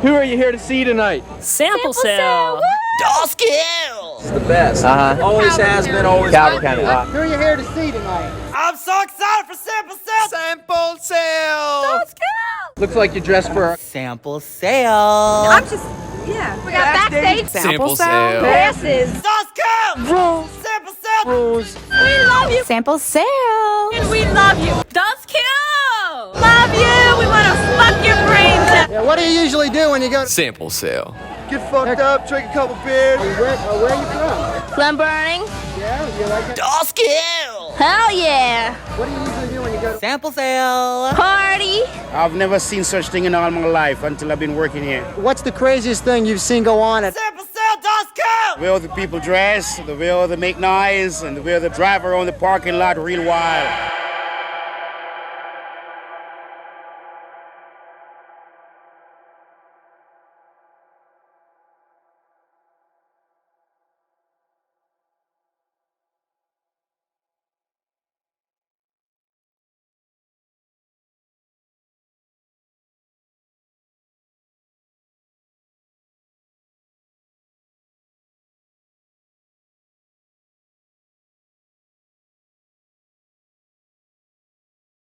Who are you here to see tonight? Sample sale. Das Kill. It's the best. Always has been, always will be. Who are you here to see tonight? I'm so excited for sample sale. Sample sale. Looks like you're dressed for a Sample sale. I'm just, yeah. We got backstage Sample sale. passes. Das Kill. Sample sale. We love you. Sample sale. And we love you. Das Kill. Love you. We want to fuck your brains out. Yeah, what do you usually do when you go to Sample sale. get fucked up, drink a couple beers. where are you from? Glen Burning. Yeah, you like it? Das Kill. Hell yeah. What do you usually do when you go to Sample sale. Party. I've never seen such thing in all my life until I've been working here. What's the craziest thing you've seen go on at Sample sale. Das Kill. The way all the people dress, the way all they make noise, and the way they drive around the parking lot real wild.